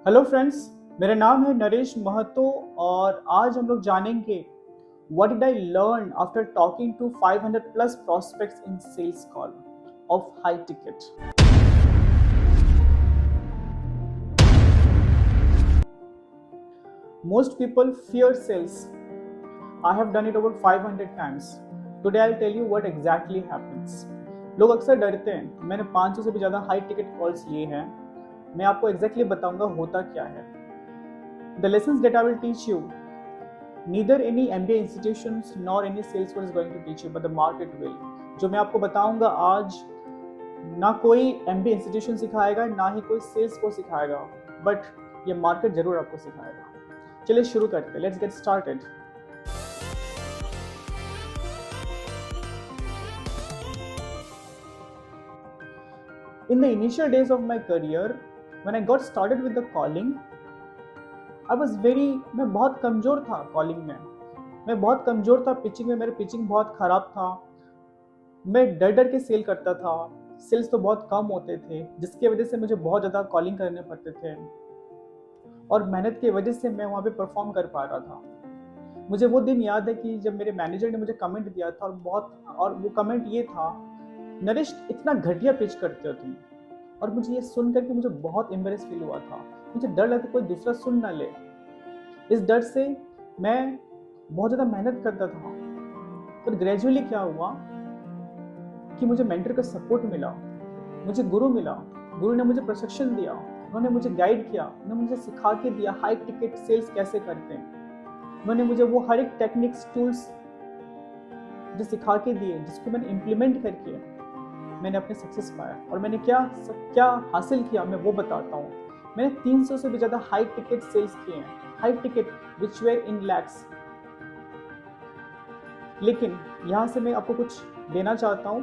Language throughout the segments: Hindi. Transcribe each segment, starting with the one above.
हेलो फ्रेंड्स, मेरा नाम है नरेश महतो और आज हम लोग जानेंगे what did I learn after talking to 500 plus prospects in sales call of high ticket. Most people fear sales. I have done it over 500 times. Today I'll tell you what exactly happens. लोग अक्सर डरते हैं। मैंने 500 से भी ज़्यादा हाई टिकट कॉल्स लिए हैं। मैं आपको एग्जैक्टली बताऊंगा होता क्या है। The lessons that I will teach you, neither any MBA institutions nor any Salesforce is going to teach you, but the market will. जो मैं आपको बताऊंगा आज, ना कोई MBA इंस्टीट्यूशन सिखाएगा, ना ही कोई Salesforce सिखाएगा, बट ये मार्केट जरूर आपको सिखाएगा। चलिए शुरू करते हैं। Let's get started. In the initial days of my career, when I got started with the calling, मैं बहुत कमज़ोर था कॉलिंग में। मैं बहुत कमज़ोर था पिचिंग में। मेरा पिचिंग बहुत ख़राब था। मैं डर डर के सेल करता था। सेल्स तो बहुत कम होते थे, जिसकी वजह से मुझे बहुत ज़्यादा कॉलिंग करने पड़ते थे और मेहनत की वजह से मैं वहाँ पे परफॉर्म कर पा रहा था। मुझे वो दिन याद है कि जब मेरे मैनेजर ने मुझे कमेंट दिया था और वो कमेंट ये था, नरेश इतना घटिया पिच करते हो तुम। और मुझे ये सुन करके मुझे बहुत एम्बेरस फील हुआ था। मुझे डर लगा कोई दूसरा सुन ना ले। इस डर से मैं बहुत ज़्यादा मेहनत करता था। पर ग्रेजुअली क्या हुआ कि मुझे मेंटर का सपोर्ट मिला, मुझे गुरु मिला। गुरु ने मुझे प्रशिक्षण दिया, उन्होंने मुझे गाइड किया, उन्होंने मुझे सिखा के दिया हाई टिकट सेल्स कैसे करते हैं। उन्होंने मुझे वो हर एक टेक्निक्स टूल्स जो सिखा के दिए, जिसको मैंने इम्प्लीमेंट करके मैंने अपने सक्सेस पाया। और मैंने क्या हासिल किया मैं वो बताता हूँ। मैंने 300 से भी ज़्यादा हाई टिकट सेल्स किए हैं, हाई टिकट विच वेयर इन लैक्स। लेकिन यहाँ से मैं आपको कुछ देना चाहता हूँ।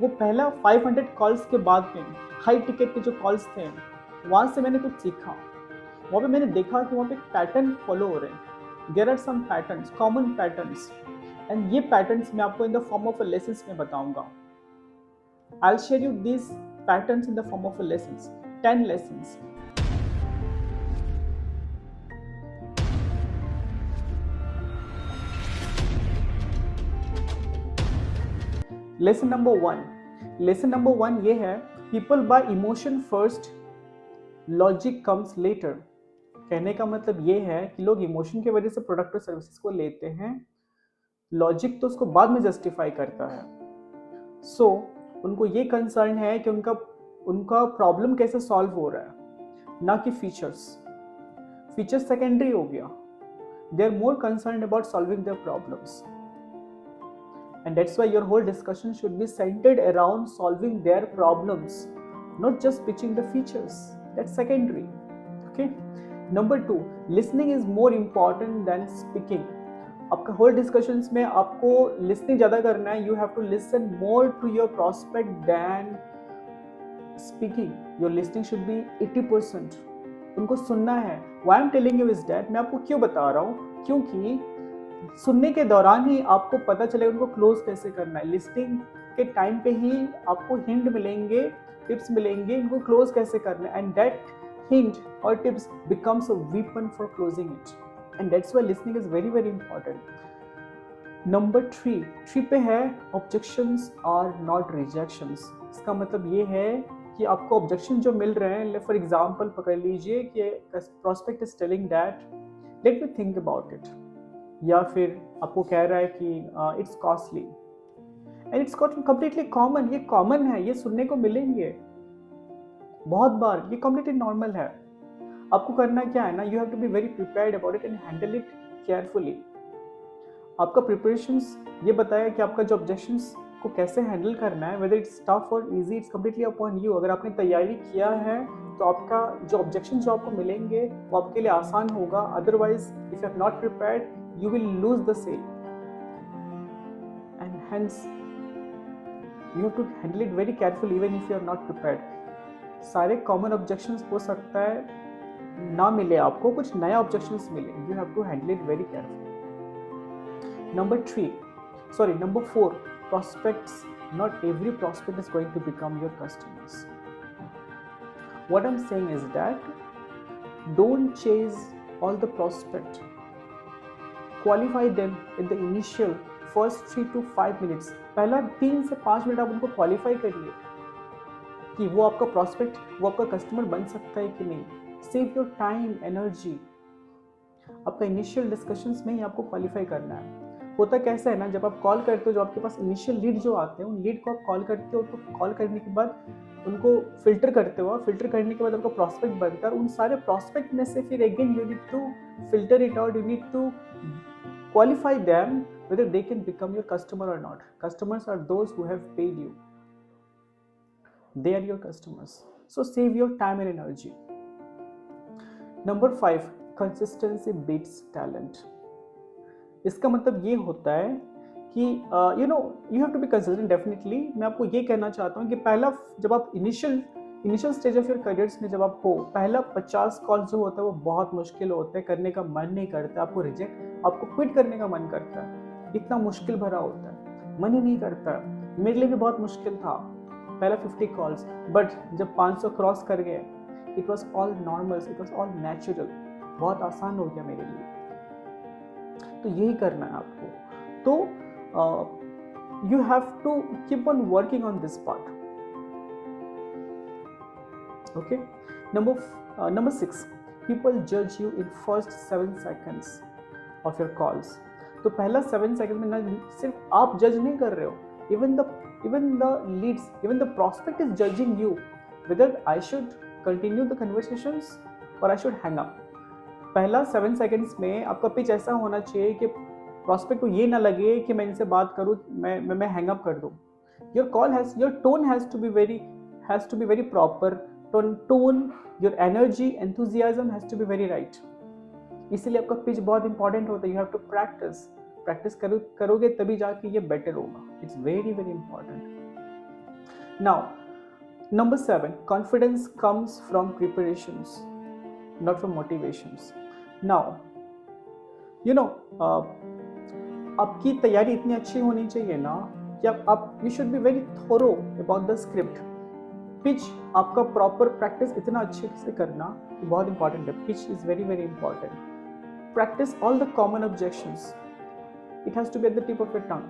वो पहला 500 कॉल्स के बाद में हाई टिकट के जो कॉल्स थे, वहाँ से मैंने कुछ सीखा। वहाँ पे मैंने देखा कि वहाँ पे पैटर्न फॉलो हो रहे हैं। There are some patterns, common patterns, and ये पैटर्न्स मैं आपको in the form of a lessons में बताऊंगा। I'll share you these patterns in the form of a lessons, 10 lessons. Lesson number one ये है, people buy emotion first, logic comes later. कहने का मतलब ये है कि लोग इमोशन की वजह से प्रोडक्ट और सर्विसेज को लेते हैं, लॉजिक तो उसको बाद में जस्टिफाई करता है। सो उनको ये कंसर्न है कि उनका प्रॉब्लम कैसे सॉल्व हो रहा है, ना कि फीचर्स सेकेंडरी हो गया। They are more concern about solving their problems, and that's why your whole discussion should be centered around solving their problems, not just pitching the features. That's secondary. Okay. Number 2, listening is more important than speaking. आपका होल डिस्कशंस में आपको लिसनिंग ज़्यादा करना है। You have to listen more to your prospect than speaking. Your listening should be 80%। उनको सुनना है। Why I am telling you is that, मैं आपको क्यों बता रहा हूँ, क्योंकि सुनने के दौरान ही आपको पता चलेगा उनको क्लोज कैसे करना है। लिस्टिंग के टाइम पे ही आपको हिंट मिलेंगे, टिप्स मिलेंगे इनको क्लोज कैसे करना है, एंड दैट हिंट और tips becomes a weapon for closing it, and that's why listening is very very important. Number 3 पे है, ऑब्जेक्शंस आर नॉट रिजेक्शंस। इसका मतलब ये है कि आपको ऑब्जेक्शन जो मिल रहे हैं, फॉर एग्जाम्पल पकड़ लीजिए कि prospect is telling that let me think about it, या फिर आपको कह रहा है कि it's costly, and it's completely common. ये कॉमन है, ये सुनने को मिलेंगे बहुत बार, ये कम्प्लीटली नॉर्मल है। आपको करना क्या है ना, you have to be very prepared about it and handle it carefully. आपका प्रिपरेशंस ये बताया कि आपका जो ऑब्जेक्शंस को कैसे हैंडल करना है, वेदर इट्स टफ और easy, it's completely upon you. अगर आपने तैयारी किया है तो आपका जो ऑब्जेक्शन जो आपको मिलेंगे वो आपके लिए आसान होगा। Otherwise if you are not prepared you will lose the sale, and hence you have to handle it very carefully even if you are not prepared. सारे common objections हो सकता है ना मिले आपको, कुछ नया objections मिले, you have to handle it very carefully. Number 4, prospects. Not every prospect is going to become your customers. What I'm saying is that Don't chase all the prospect. Qualify them in the initial first 3 to 5 minutes. पहला 3 से 5 मिनट आप उनको क्वालिफाई करिए कि वो आपका प्रॉस्पेक्ट, वो आपका कस्टमर बन सकता है कि नहीं. Save your time, energy. आपका इनिशियल डिस्कशंस में ही आपको क्वालिफाई करना है. होता कैसा है ना, जब आप कॉल करते हो, जो आपके पास इनिशियल लीड जो आते हैं, उन लीड को आप कॉल करते हो, तो कॉल करने के बाद उनको फिल्टर करते हो. फिल्टर करने के बाद आपका प्रॉस्पेक्ट बनता है, और उन सारे प्रॉस्पेक्ट में से फिर again you need to filter it out. You need to qualify them whether they can become your customer or not. Customers are those who have paid you. They are your customers. So save your time and energy. Number 5, consistency beats talent. इसका मतलब ये होता है कि you have to be consistent. Definitely मैं आपको ये कहना चाहता हूँ कि पहला, जब आप initial stage of your careers में जब आप हो, पहला 50 कॉल जो होता है वो बहुत मुश्किल होता है, करने का मन नहीं करता, आपको क्विट करने का मन करता है, इतना मुश्किल भरा होता है, मन ही नहीं करता. मेरे लिए भी बहुत मुश्किल था पहला 50 कॉल्स, बट जब 500 क्रॉस कर गए, it was all normal, it was all natural, बहुत आसान हो गया मेरे लिए. तो यही करना है आपको. तो you have to keep on working on this part. Okay. Number 6, people judge you in first 7 seconds of your calls. तो पहला 7 सेकंड में ना सिर्फ आप जज नहीं कर रहे हो, even the leads, even the prospect is judging you whether I should continue the conversations or I should hang up. पहला 7 सेकंड्स में आपका पिच ऐसा होना चाहिए कि प्रॉस्पेक्ट को ये ना लगे कि मैं इनसे बात करूँ, मैं हैंग अप कर दूँ. your tone has to be very proper. Tone, your energy, enthusiasm has to be very right. इसीलिए आपका पिच बहुत इंपॉर्टेंट होता है. यू हैव टू प्रैक्टिस करोगे तभी जाके ये बेटर होगा. It's very very important. Now number 7, confidence comes from preparations, not from motivations. Now आपकी तैयारी इतनी अच्छी होनी चाहिए ना कि आप you should be very thorough about the script. Pitch आपका प्रॉपर प्रैक्टिस इतना अच्छे से करना बहुत इंपॉर्टेंट है. Pitch is very very important. Practice all the common objections. It has to be at the tip of your tongue.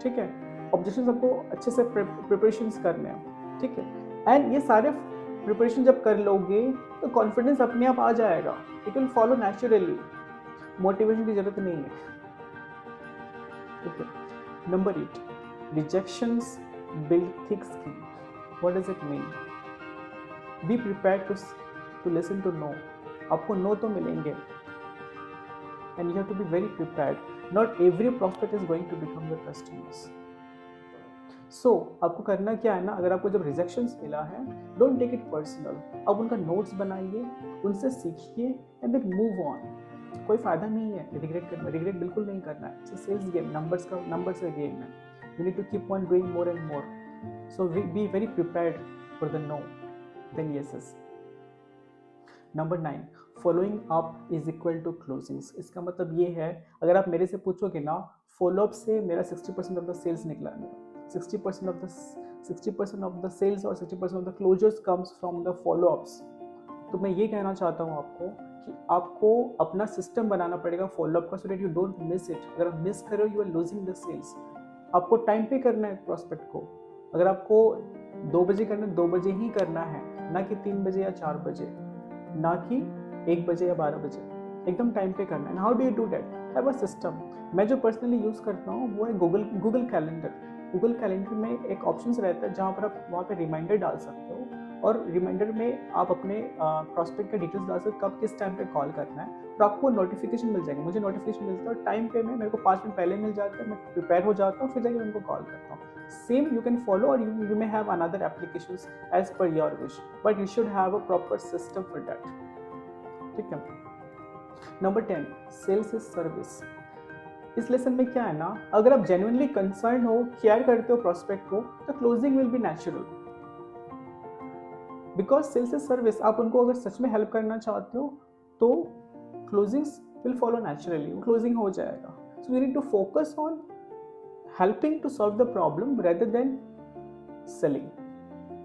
ठीक है, ऑब्जेक्शंस आपको अच्छे से प्रिपरेशंस करने हैं. ठीक है, एंड ये सारे प्रिपरेशन जब कर लोगे तो कॉन्फिडेंस अपने आप आ जाएगा. It will follow naturally. Motivation की जरूरत नहीं है. ठीक है. Number 8, rejections build thick skin. What does it mean? Be prepared to listen to no. आपको no तो मिलेंगे, and you have to be very prepared. Not every prospect is going to become your customers. So आपको करना क्या है ना, अगर आपको जब rejections मिला है, don't take it personal. अब उनका notes बनाइए, उनसे सीखिए, and then move on. कोई फायदा नहीं है regret करना. regret बिल्कुल नहीं करना है. It's a sales game. numbers का game है. You need to keep on doing more and more. So be very prepared for the no, then yeses. Number 9, following up is equal to closings. इसका मतलब ये है, अगर आप मेरे से पूछोगे ना, follow up से मेरा 60% of the sales निकला है. 60% of the sales और 60% of the closures comes from the follow ups. तो मैं ये कहना चाहता हूँ आपको कि आपको अपना सिस्टम बनाना पड़ेगा follow up का, so that you don't miss it. अगर आप मिस करो, you are losing the sales. आपको टाइम पे करना है प्रॉस्पेक्ट को. अगर आपको 2 बजे करना है, 2 बजे ही करना है, ना कि 3 बजे या 4 बजे, ना कि 1 बजे या 12 बजे. एकदम टाइम पे करना है. How do you do that? Have a system. मैं जो पर्सनली यूज़ करता हूँ वो है गूगल कैलेंडर. गूगल कैलेंडर में एक ऑप्शन रहता है जहाँ पर आप वहाँ पे रिमाइंडर डाल सकते हो, और रिमाइंडर में आप अपने प्रॉस्पेक्ट का डिटेल्स डाल सकते हो, कब किस टाइम पे कॉल करना है, तो आपको नोटिफिकेशन मिल जाएगी. मुझे नोटिफिकेशन मिलता है और टाइम पे मेरे को 5 मिनट पहले मिल जाता है. मैं प्रिपेयर हो जाता हूँ, फिर जाके उनको कॉल करता हूँ. Same you can follow, or you may have another applications as per your wish, but you should have a proper system for that. ठीक है. Number 10, sales is service. इस लेसन में क्या है ना, अगर आप genuinely concerned हो, केयर करते हो prospect को, तो closing will be natural. Because sales is service. आप उनको अगर सच में help करना चाहते हो, तो closings will follow naturally. Closing हो जाएगा. So you need to focus on helping to solve the problem rather than selling.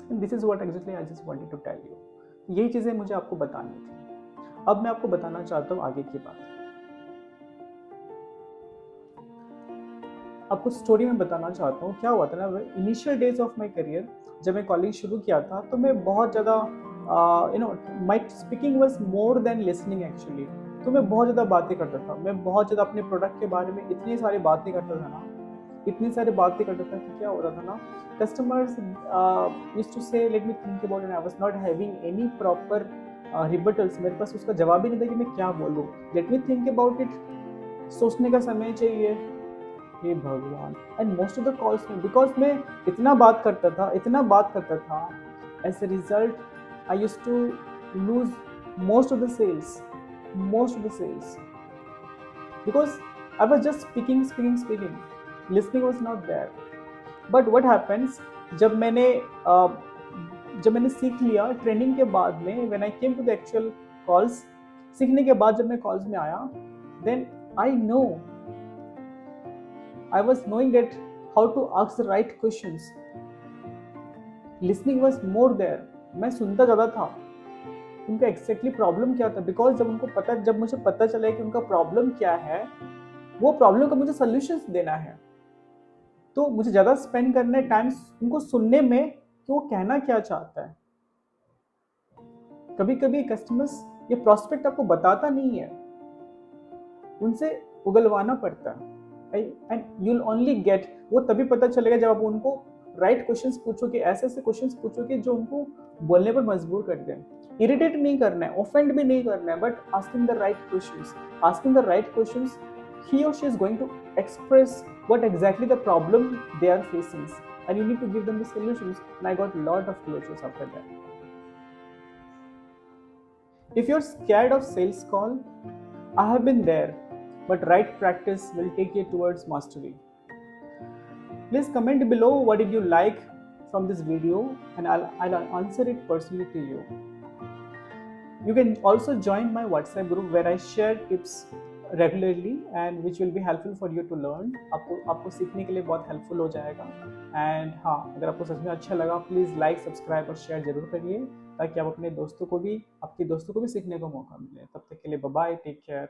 And this is what exactly I just wanted to tell you. यही चीज़ें मुझे आपको बतानी थी. अब मैं आपको बताना चाहता हूँ आगे की बात। आपको स्टोरी में बताना चाहता हूँ, क्या हुआ था ना, initial days of my career, जब मैं कॉलेज शुरू किया था तो मैं बहुत ज़्यादा my speaking was more than listening actually. तो मैं बहुत ज़्यादा बातें करता था, मैं बहुत ज़्यादा अपने प्रोडक्ट के बारे में इतनी सारी बातें करता था ना, इतनी सारी बातें करता था कि क्या हो रहा था ना, customers used to say let me think about and I was not having any proper rebuttals. मेरे पास उसका जवाब ही नहीं था कि मैं क्या बोलूँ। Let me think about it, सोचने का समय चाहिए। हे भगवान। And most of the calls में, बिकॉज मैं इतना बात करता था, इतना बात करता था, as a result I use to lose most of the sales, most of the sales, because I was just speaking speaking speaking, listening was not there. But what happens, जब मैंने सीख लिया ट्रेनिंग के बाद में, when I came to the actual calls, सीखने के बाद जब मैं कॉल्स में आया, then I know, I was knowing that how to ask the right questions. Listening was more there. मैं सुनता ज़्यादा था उनका एक्जैक्टली प्रॉब्लम क्या था, बिकॉज जब मुझे पता चला कि उनका प्रॉब्लम क्या है, वो प्रॉब्लम का मुझे सोल्यूशंस देना है, तो मुझे ज़्यादा स्पेंड करना है टाइम उनको सुनने में कि वो कहना क्या चाहता है। कभी कभी कस्टमर्स, ये प्रॉस्पेक्ट आपको बताता नहीं है, उनसे उगलवाना पड़ता है, and you will only get, वो तभी पता चलेगा जब आप उनको राइट क्वेश्चंस पूछोगे, ऐसे ऐसे क्वेश्चंस पूछोगे जो उनको बोलने पर मजबूर कर दें। इरिटेट नहीं करना है, ऑफेंड भी नहीं करना है, but asking the right questions, asking the right questions, he or she is going to express what exactly the problem they are facing, and you need to give them the solutions. And I got a lot of closures after that. If you're scared of sales call, I have been there, but right practice will take you towards mastery. Please comment below what did you like from this video, and I'll answer it personally to you. You can also join my WhatsApp group where I share tips regularly and which will be helpful for you to learn. आपको सीखने के लिए बहुत हेल्पफुल हो जाएगा। एंड हाँ, अगर आपको सच में अच्छा लगा, प्लीज़ लाइक, सब्सक्राइब और शेयर जरूर करिए, ताकि आप अपने दोस्तों को भी, आपके दोस्तों को भी सीखने का मौका मिले। तब तक के लिए बाय बाय, टेक केयर।